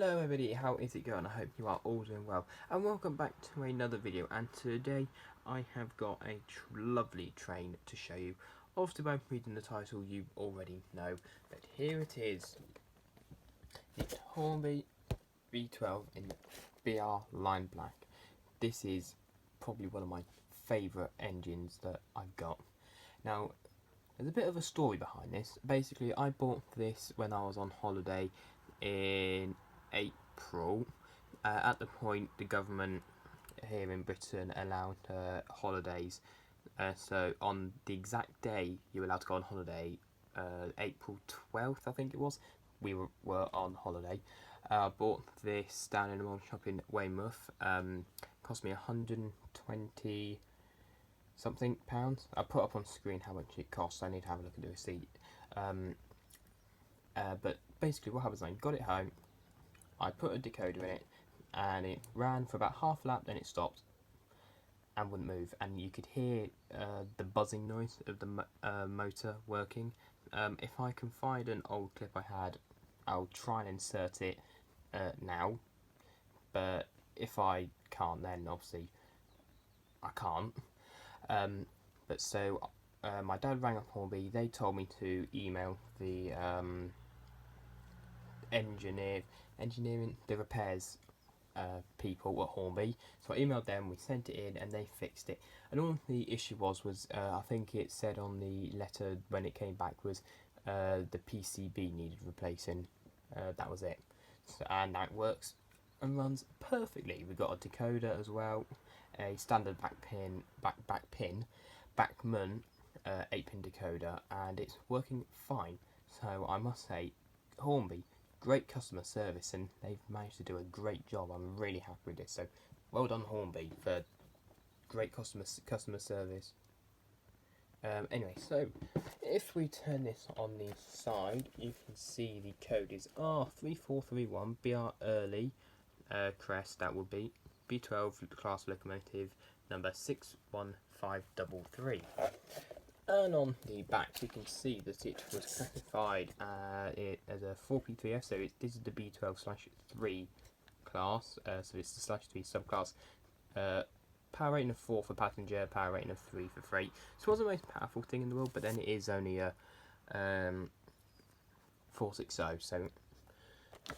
Hello everybody, how is it going? I hope you are all doing well, and welcome back to another video. And today I have got a lovely train to show you. Obviously by reading the title you already know, but here it is, the Hornby B12 in BR Line Black. This is probably one of my favourite engines that I've got. Now there's a bit of a story behind this. Basically I bought this when I was on holiday in April. At the point the government here in Britain allowed holidays, so on the exact day you were allowed to go on holiday, April 12th I think it was, we were on holiday. I bought this down in a model shop in Weymouth. Cost me 120 something pounds. I put up on screen how much it costs. I need to have a look at the receipt. But basically what happens, I got it home, I put a decoder in it, and it ran for about half a lap, then it stopped and wouldn't move, and you could hear the buzzing noise of the motor working. If I can find an old clip I had, I'll try and insert it now, but if I can't, then obviously I can't. But so my dad rang up Hornby. They told me to email the engineering, the repairs people at Hornby. So I emailed them, we sent it in, and they fixed it. And all the issue was I think it said on the letter when it came back was the PCB needed replacing. That was it. So, and that works and runs perfectly. We've got a decoder as well, a standard backman 8-pin decoder, and it's working fine. So I must say, Hornby, great customer service, and they've managed to do a great job. I'm really happy with this. So well done Hornby for great customer service. Anyway, so if we turn this on the side, you can see the code is R3431 BR Early crest. That would be B12 class locomotive number 61533. And on the back you can see that it was classified as a 4P3F, so this is the B12/3 class, so it's the /3 subclass. Power rating of 4 for passenger, power rating of 3 for freight. So it wasn't the most powerful thing in the world, but then it is only a 460, so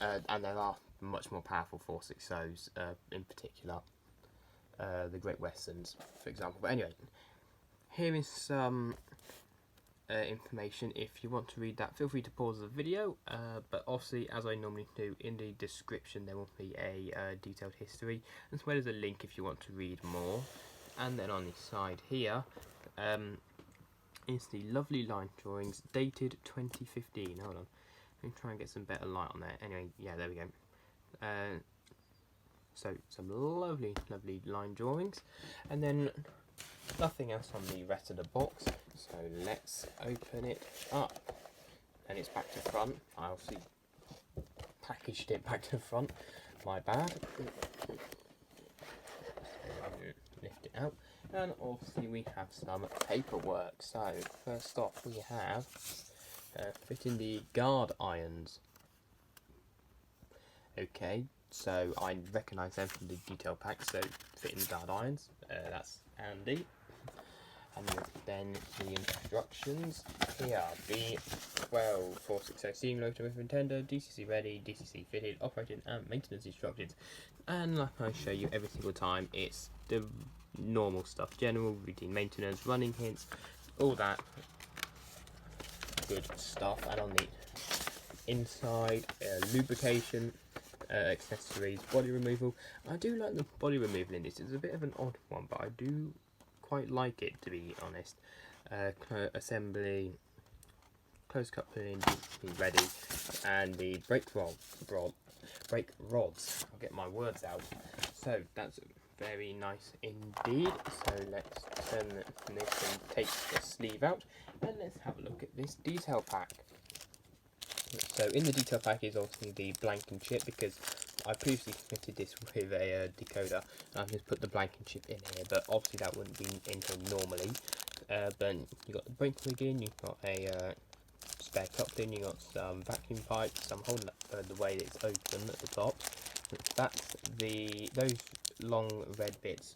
and there are much more powerful 460s, in particular the Great Westerns, for example. But anyway, here is some information. If you want to read that, feel free to pause the video, but obviously, as I normally do, in the description there will be a detailed history, as well as a link if you want to read more. And then on the side here is the lovely line drawings dated 2015. Hold on, let me try and get some better light on there. Anyway, yeah, there we go. So some lovely line drawings, and then nothing else on the rest of the box. So let's open it up, and it's back to front. I obviously packaged it back to front, my bad. Lift it out, and obviously we have some paperwork. So first off we have fitting the guard irons. Okay, so I recognise them from the detail pack, so fitting guard irons, that's handy. And then the instructions here: B12 460 steam locomotive intender, DCC ready, DCC fitted, operating and maintenance instructions. And like I show you every single time, it's the normal stuff: general, routine maintenance, running hints, all that good stuff. And on the inside, lubrication, accessories, body removal. I do like the body removal in this. It's a bit of an odd one, but I do quite like it, to be honest. Assembly, close coupling, ready, and the brake rods. I'll get my words out. So that's very nice indeed. So let's turn this and take the sleeve out, and let's have a look at this detail pack. So in the detail pack is obviously the blank and chip, because I previously fitted this with a decoder, and I've just put the blank and chip in here, but obviously that wouldn't be in here normally. But you've got the brake rig in, you've got a spare coupling, you got some vacuum pipes, some holding up the way that it's open at the top. That's those long red bits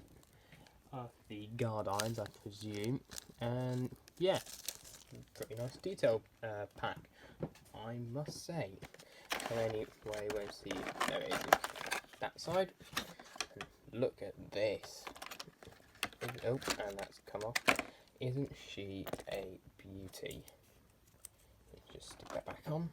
are the guard irons, I presume, and yeah, pretty nice detail pack, I must say. So anyway, we'll see. There it is. That side. And look at this. Oh, and that's come off. Isn't she a beauty? Let's just stick that back on.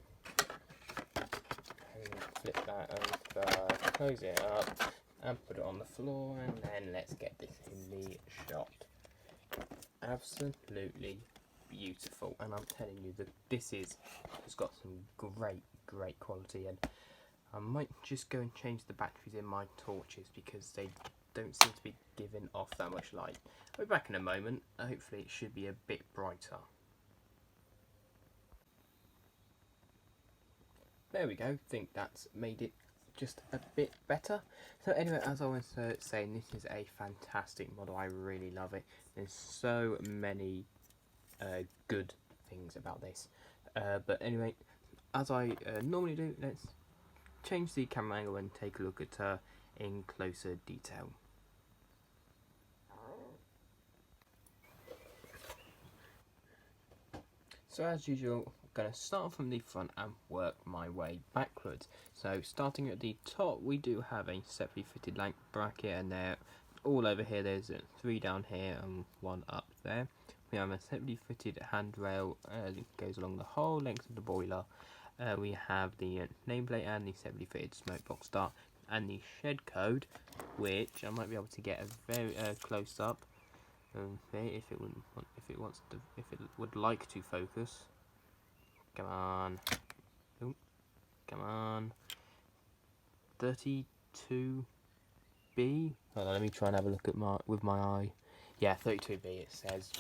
And flip that over, close it up, and put it on the floor, and then let's get this in the shot. Absolutely beautiful, and I'm telling you that this has got some great quality, and I might just go and change the batteries in my torches because they don't seem to be giving off that much light. I'll be back in a moment. Hopefully it should be a bit brighter. There we go. Think that's made it just a bit better. So anyway, as I was saying, this is a fantastic model. I really love it. There's so many good things about this. But anyway, as I normally do, let's change the camera angle and take a look at her in closer detail. So as usual, I'm going to start from the front and work my way backwards. So starting at the top, we do have a separately fitted lamp bracket, and they're all over here. There's 3 down here and 1 up there. We have a separately fitted handrail that goes along the whole length of the boiler. We have the nameplate and the separately fitted smoke box start, and the shed code, which I might be able to get a very close up. If it would like to focus. Come on. Ooh, come on. 32B. Hold on, let me try and have a look at with my eye. Yeah, 32B it says.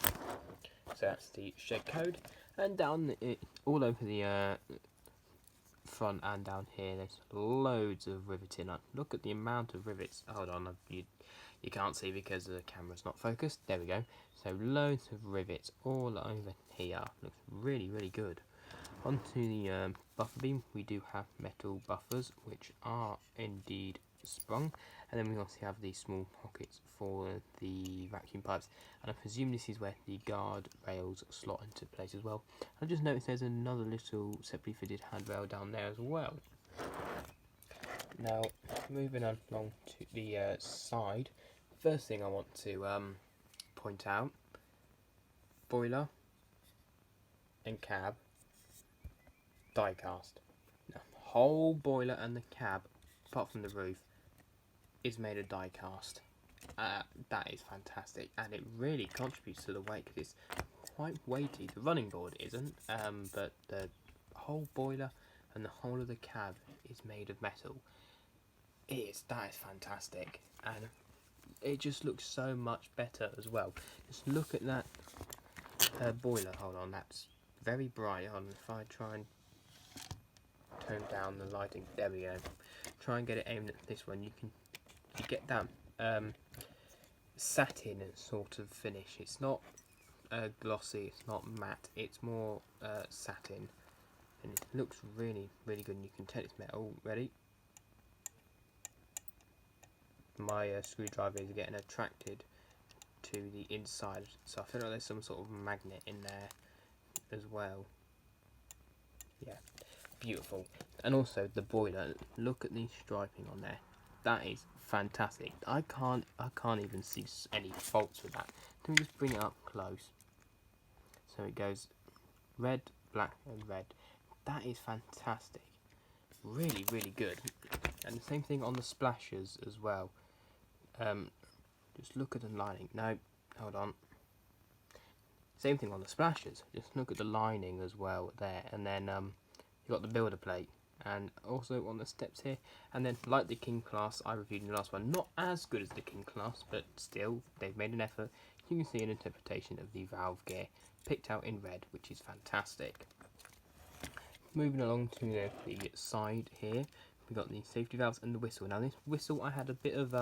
So that's the shed code, and down all over the front and down here, there's loads of riveting. Look at the amount of rivets. Hold on, you can't see because the camera's not focused. There we go. So loads of rivets all over here. Looks really good. Onto the buffer beam, we do have metal buffers, which are indeed sprung, and then we also have these small pockets for the vacuum pipes, and I presume this is where the guard rails slot into place as well. I just noticed there's another little separately fitted handrail down there as well. Now moving on along to the side, first thing I want to point out, boiler and cab die cast. The whole boiler and the cab, apart from the roof, is made of die cast. That is fantastic, and it really contributes to the weight because it's quite weighty. The running board isn't, but the whole boiler and the whole of the cab is made of metal. That is fantastic, and it just looks so much better as well. Just look at that boiler. Hold on, that's very bright. Hold on, if I try and tone down the lighting, there we go. Try and get it aimed at this one. You get that satin sort of finish. It's not glossy, it's not matte, it's more satin, and it looks really good. And you can tell it's metal. Ready? My screwdriver is getting attracted to the inside, so I feel like there's some sort of magnet in there as well. Yeah, beautiful. And also the boiler, look at the striping on there. That is fantastic. I can't even see any faults with that. Let me just bring it up close. So it goes red, black and red. That is fantastic. Really good. And the same thing on the splashes as well. Just look at the lining. No, hold on. Same thing on the splashes. Just look at the lining as well there. And then you've got the builder plate. And also on the steps here. And then like the King class I reviewed in the last one. Not as good as the King class, but still they've made an effort. You can see an interpretation of the valve gear picked out in red, which is fantastic. Moving along to the side here, we've got the safety valves and the whistle. Now this whistle I had a bit of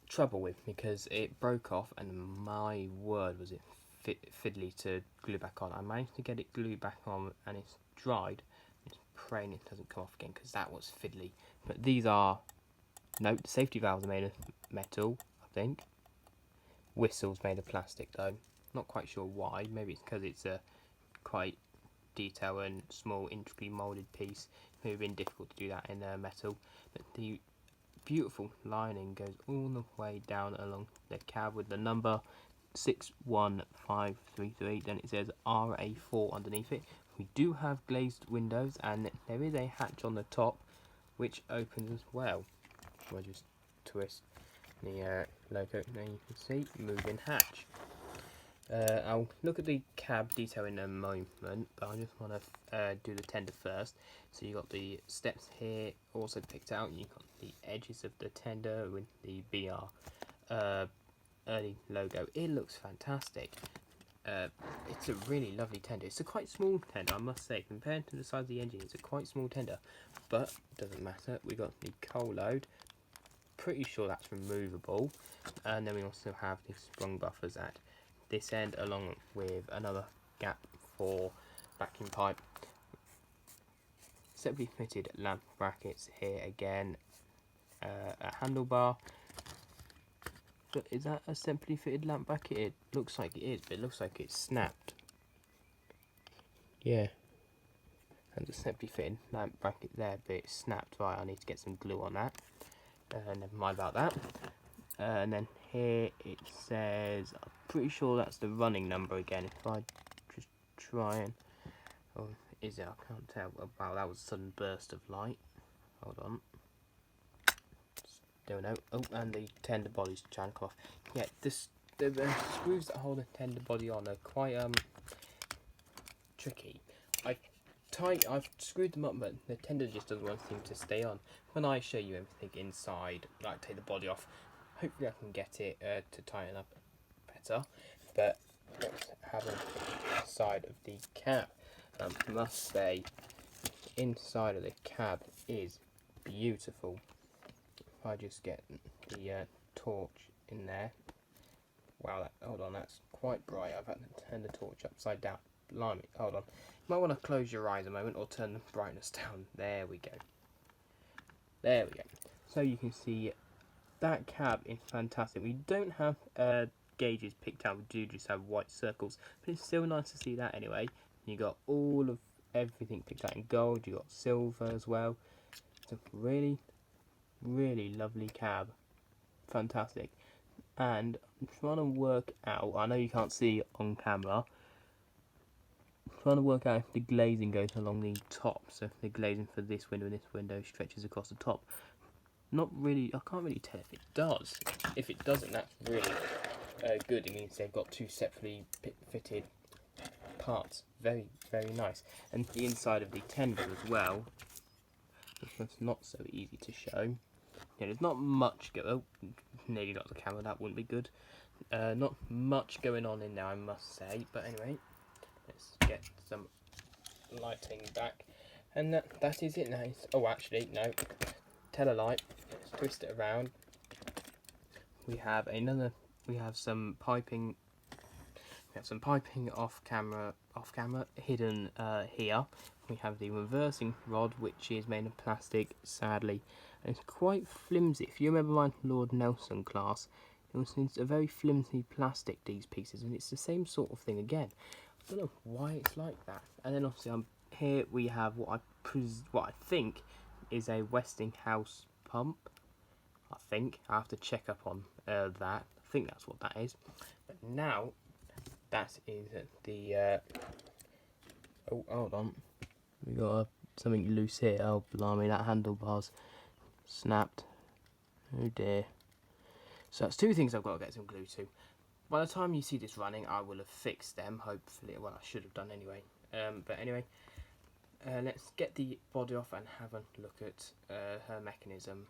trouble with because it broke off, and my word was it fiddly to glue back on. I managed to get it glued back on and it's dried. It's praying it doesn't come off again because that was fiddly. But these are, note, the safety valves are made of metal, I think. Whistle's made of plastic though. Not quite sure why. Maybe it's because it's a quite detailed and small, intricately moulded piece. It would have been difficult to do that in metal. But the beautiful lining goes all the way down along the cab with the number 61533. Then it says RA4 underneath it. We do have glazed windows and there is a hatch on the top which opens as well. I'll just twist the logo, now you can see moving hatch. I'll look at the cab detail in a moment, but I just want to do the tender first. So you've got the steps here also picked out. You've got the edges of the tender with the BR early logo. It looks fantastic. It's a really lovely tender. It's a quite small tender, I must say, compared to the size of the engine. It's a quite small tender, but it doesn't matter. We got the coal load. Pretty sure that's removable, and then we also have the sprung buffers at this end, along with another gap for vacuum pipe. Separately fitted lamp brackets here again. A handlebar. But is that a separately fitted lamp bracket? It looks like it is, but it looks like it's snapped. Yeah. And the separately fitted lamp bracket there, but it's snapped. Right, I need to get some glue on that. Never mind about that. And then here it says, I'm pretty sure that's the running number again. If I just try and, oh, is it? I can't tell. Wow, that was a sudden burst of light. Hold on. Don't know. Oh, and the tender body's trying to come off. Yeah, the screws that hold the tender body on are quite tricky. I've screwed them up, but the tender just doesn't want to seem to stay on. When I show you everything inside, like take the body off, hopefully I can get it to tighten up better. But let's have a look at the side of the cab. I must say, the inside of the cab is beautiful. If I just get the torch in there. Wow, hold on, that's quite bright. I've had to turn the torch upside down. Blimey, hold on. You might want to close your eyes a moment or turn the brightness down. There we go. There we go. So you can see that cab is fantastic. We don't have gauges picked out. We do just have white circles, but it's still nice to see that anyway. You got all of everything picked out in gold. You got silver as well. It's a really, really lovely cab. Fantastic. And I'm trying to work out. I know you can't see on camera. Trying to work out if the glazing goes along the top, so if the glazing for this window and this window stretches across the top. Not really, I can't really tell if it does. If it doesn't, that's really good. It means they've got two separately fitted parts. Very, very nice. And the inside of the tender as well. That's not so easy to show. Yeah, there's not much oh, nearly got the camera, that wouldn't be good. Not much going on in there, I must say, but anyway. Let's get some lighting back, and that is it now. Oh, actually, no. Telelight. Let's twist it around. We have some piping. We have some piping off camera, hidden here. We have the reversing rod, which is made of plastic, sadly, and it's quite flimsy. If you remember my Lord Nelson class, it was a very flimsy plastic. These pieces, and it's the same sort of thing again. I don't know why it's like that. And then obviously here we have what I think is a Westinghouse pump. I think I have to check up on that. I think that's what that is. But now that is the oh, hold on, we got something loose here. Oh blimey, that handlebar's snapped. Oh dear. So that's two things I've got to get some glue to. By the time you see this running, I will have fixed them, hopefully. Well, I should have done anyway. But anyway, let's get the body off and have a look at her mechanism.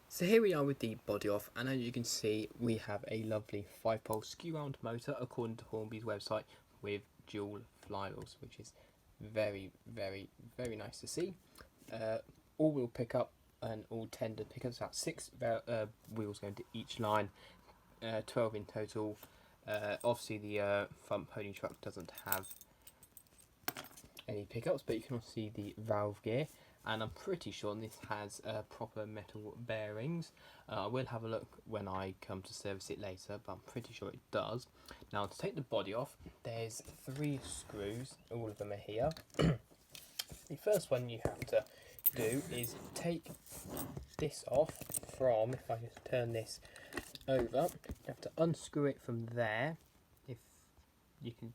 So here we are with the body off, and as you can see, we have a lovely 5-pole skew-wound motor, according to Hornby's website, with dual flywheels, which is very, very, very nice to see. All-wheel pickup and all tender pickups, about 6 wheels going to each line. 12 in total. Obviously the front pony truck doesn't have any pickups, but you can also see the valve gear, and I'm pretty sure this has proper metal bearings. I will have a look when I come to service it later, but I'm pretty sure it does. Now to take the body off, there's 3 screws, all of them are here. The first one you have to do is take this off from, if I just turn this over, you have to unscrew it from there, if you can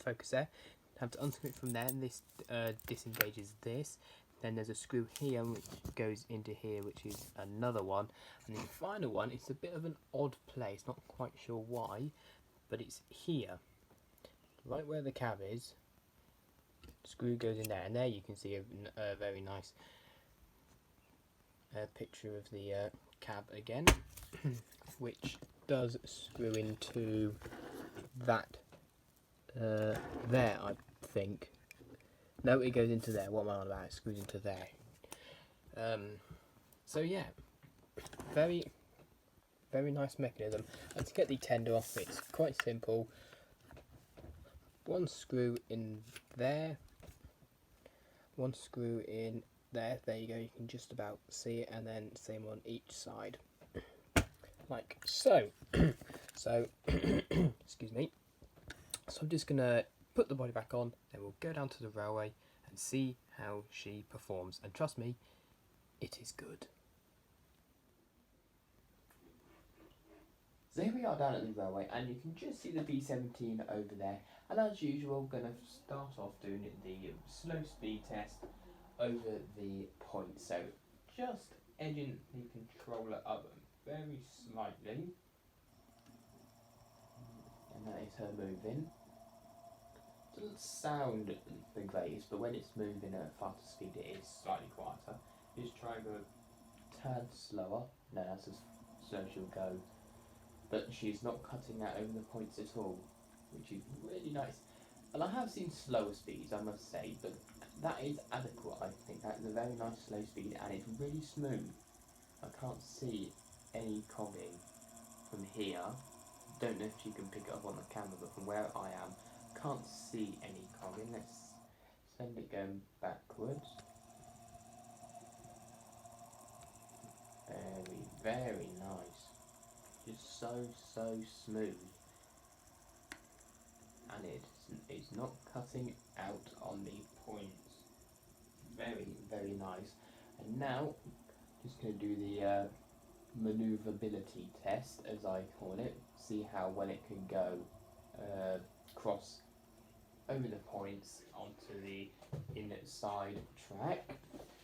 focus there. You have to unscrew it from there, and this disengages this. Then there's a screw here which goes into here, which is another one, and the final one, it's a bit of an odd place, not quite sure why, but it's here, right where the cab is. Screw goes in there, and there you can see a very nice picture of the cab again, which does screw into that there, I think. No, it goes into there. What am I on about? It screws into there. So yeah, very nice mechanism. And to get the tender off, it's quite simple. One screw in there, one screw in there. There you go. You can just about see it, and then same on each side, like so. So, excuse me. So I'm just gonna put the body back on, then we'll go down to the railway and see how she performs, and trust me, it is good. So here we are down at the railway, and you can just see the B17 over there, and as usual going to start off doing the slow speed test over the point. So just edging the controller up very slightly, and that is her moving. Doesn't sound the greatest, but when it's moving at faster speed it is slightly quieter. Just try and go a tad slower. No, that's as slow as she'll go. But she's not cutting out over the points at all, which is really nice. And I have seen slower speeds, I must say, but that is adequate. I think that is a very nice slow speed, and it's really smooth. I can't see any cogging from here. Don't know if you can pick it up on the camera, but from where I am, can't see any cogging. Let's send it going backwards. Very nice. Just so smooth, and it's not cutting out on the points. Very nice. And now just going to do the manoeuvrability test, as I call it. See how well it can go cross over the points onto the inside track.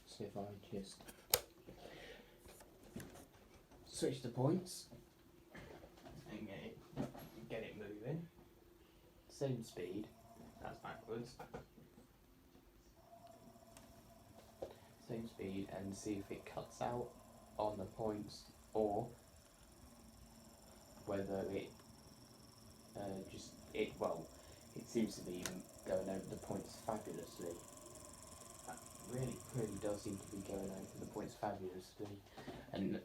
So if I just switch the points and get it moving, same speed, that's backwards, same speed, and see if it cuts out on the points or whether it it seems to be going over the points fabulously. That really does seem to be going over the points fabulously. And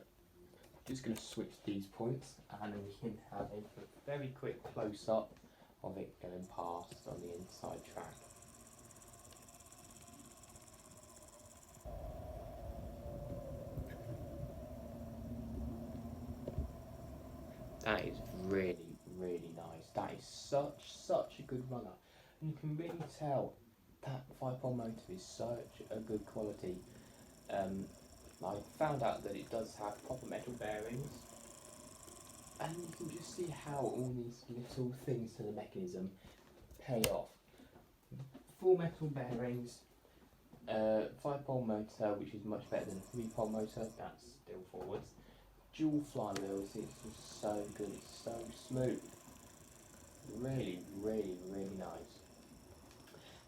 just going to switch these points, and we can have a very quick close-up of it going past on the inside track. That is really nice. That is such a good runner, and you can really tell that 5-pole motor is such a good quality. I found out that it does have proper metal bearings, and you can just see how all these little things to the mechanism pay off. Full metal bearings, 5-pole motor, which is much better than a 3-pole motor, that's still forwards. Dual flywheels, it's just so good, it's so smooth. Really nice.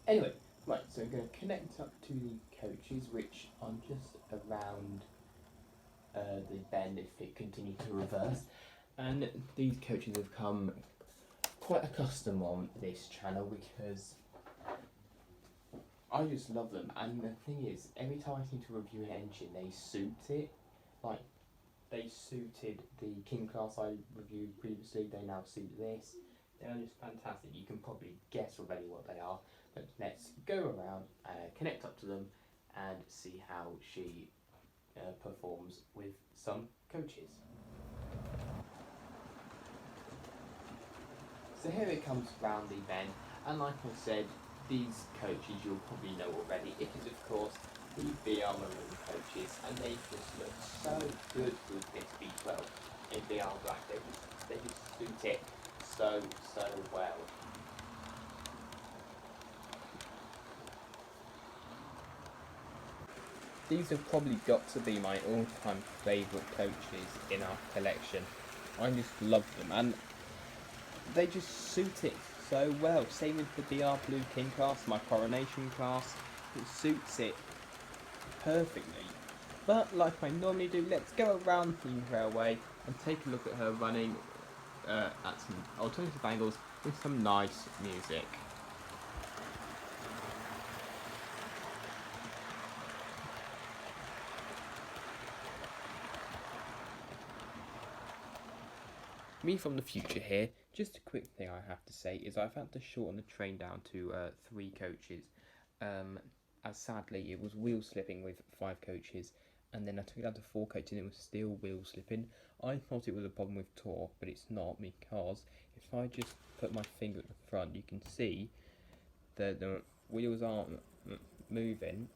Anyway, right, so we're going to connect up to the coaches, which are just around the bend if it continues to reverse. And these coaches have come quite accustomed on this channel because I just love them. And the thing is, every time I seem to review an engine, they suit it. Like, they suited the King class I reviewed previously. They now suit this. They're just fantastic. You can probably guess already what they are, but let's go around, connect up to them, and see how she performs with some coaches. So here it comes round the bend, and like I said, these coaches you'll probably know already. It is of course the BR Maroon coaches, and they just look so good with this B12 in BR Black. They just suit it so well. These have probably got to be my all-time favourite coaches in our collection. I just love them, and they just suit it so well. Same with the BR Blue King class, my coronation class. It suits it perfectly. But like I normally do, let's go around the railway and take a look at her running at some alternative angles with some nice music. Me from the future here. Just a quick thing I have to say is I've had to shorten the train down to 3 coaches, as sadly it was wheel slipping with 5 coaches, and then I took it down to 4 coaches and it was still wheel slipping. I thought it was a problem with torque, but it's not, because if I just put my finger at the front, you can see that the wheels aren't moving.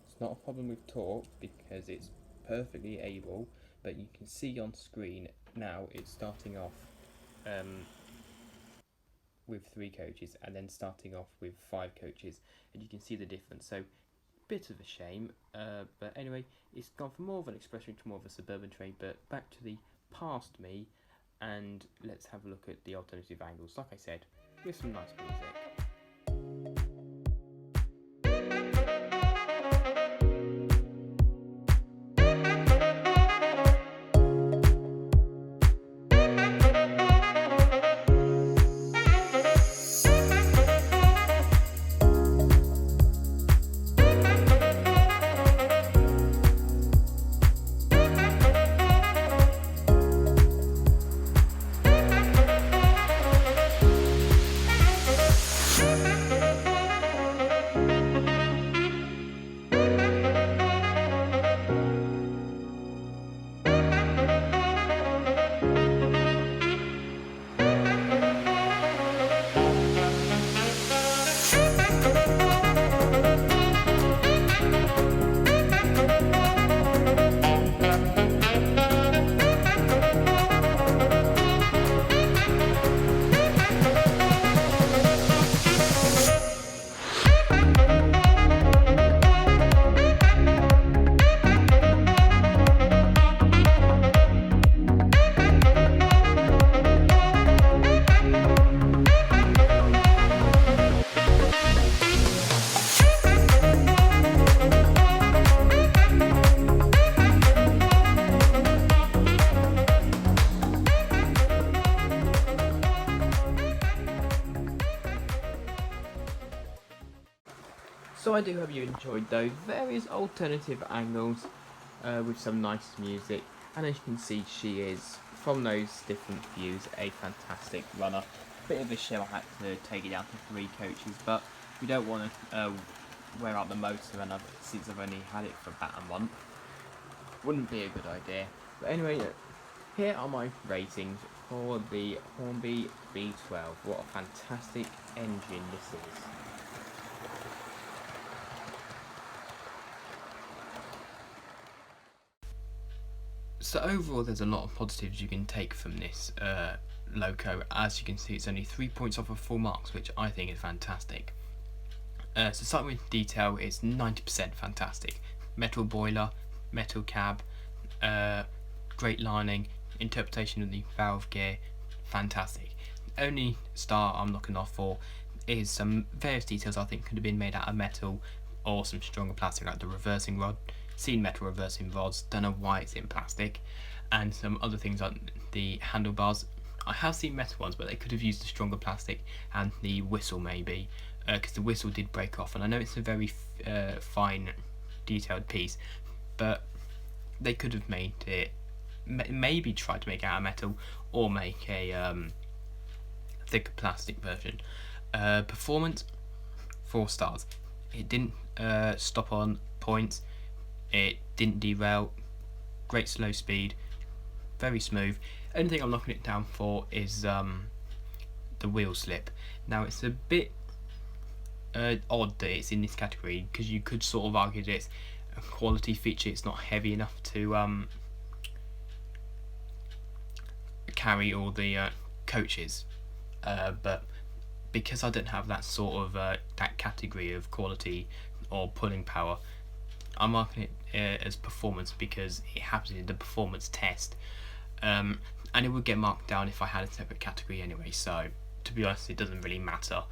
It's not a problem with torque because it's perfectly able, but you can see on screen now it's starting off with 3 coaches and then starting off with 5 coaches, and you can see the difference. So bit of a shame, but anyway, it's gone from more of an expression to more of a suburban train. But back to the past me, and let's have a look at the alternative angles, like I said, with some nice music. So I do hope you enjoyed those various alternative angles with some nice music, and as you can see, she is, from those different views, a fantastic runner. Bit of a shame I had to take it down to 3 coaches, but we don't want to wear out the motor and since I've only had it for about a month. Wouldn't be a good idea. But anyway, here are my ratings for the Hornby B12. What a fantastic engine this is. So overall, there's a lot of positives you can take from this Loco. As you can see, it's only 3 points off of full marks, which I think is fantastic. So starting with detail, it's 90% fantastic. Metal boiler, metal cab, great lining, interpretation of the valve gear, fantastic. Only star I'm looking off for is some various details I think could have been made out of metal or some stronger plastic, like the reversing rod. Seen metal reversing rods, don't know why it's in plastic, and some other things like the handlebars. I have seen metal ones, but they could have used a stronger plastic, and the whistle maybe, because the whistle did break off, and I know it's a very fine detailed piece, but they could have made it maybe try to make it out of metal or make a thicker plastic version. Performance, 4 stars. It didn't stop on points, it didn't derail, great slow speed, very smooth. Only thing I'm knocking it down for is the wheel slip. Now it's a bit odd that it's in this category, because you could sort of argue that it's a quality feature. It's not heavy enough to carry all the coaches, but because I don't have that sort of that category of quality or pulling power, I'm marking it as performance because it happens in the performance test, and it would get marked down if I had a separate category anyway, so to be honest it doesn't really matter.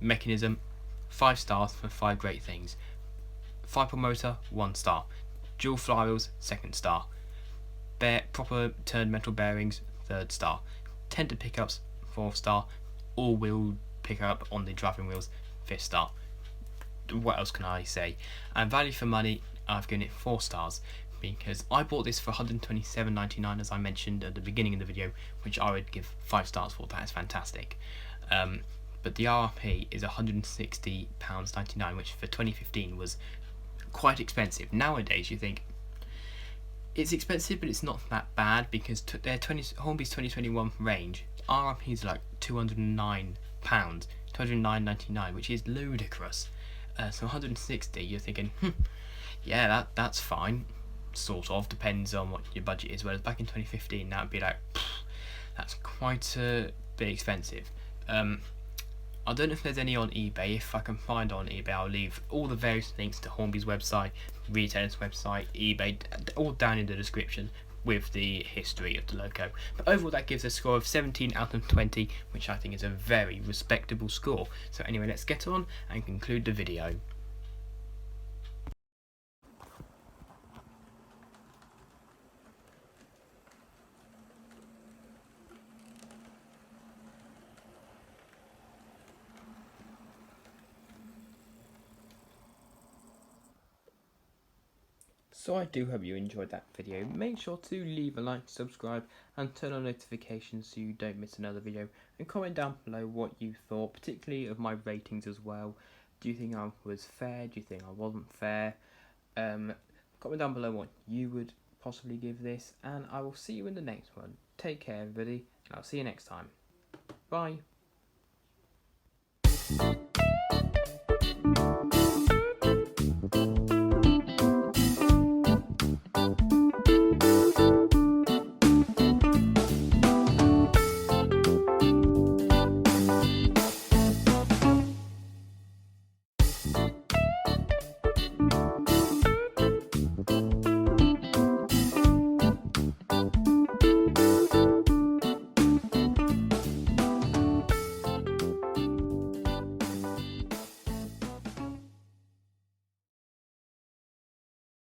Mechanism, 5 stars for 5 great things. 5-pole motor, 1 star. Dual flywheels, 2nd star. Proper turned metal bearings, 3rd star. Tender pickups, 4th star. All-wheel pickup on the driving wheels, 5th star. What else can I say? And value for money, I've given it 4 stars because I bought this for £127.99, as I mentioned at the beginning of the video, which I would give 5 stars for. That is fantastic. But the RRP is £160.99, which for 2015 was quite expensive. Nowadays you think it's expensive, but it's not that bad because their Hornby's 2021 range RRP is like £209, £209.99, which is ludicrous. So 160, you're thinking, yeah, that's fine, sort of, depends on what your budget is. Whereas back in 2015, that would be like, that's quite a bit expensive. I don't know if there's any on eBay. If I can find on eBay, I'll leave all the various links to Hornby's website, retailer's website, eBay, all down in the description with the history of the Loco. But overall that gives a score of 17 out of 20, which I think is a very respectable score. So anyway, let's get on and conclude the video. So I do hope you enjoyed that video. Make sure to leave a like, subscribe and turn on notifications so you don't miss another video, and comment down below what you thought, particularly of my ratings as well. Do you think I was fair? Do you think I wasn't fair? Comment down below what you would possibly give this, and I will see you in the next one. Take care everybody, and I'll see you next time. Bye.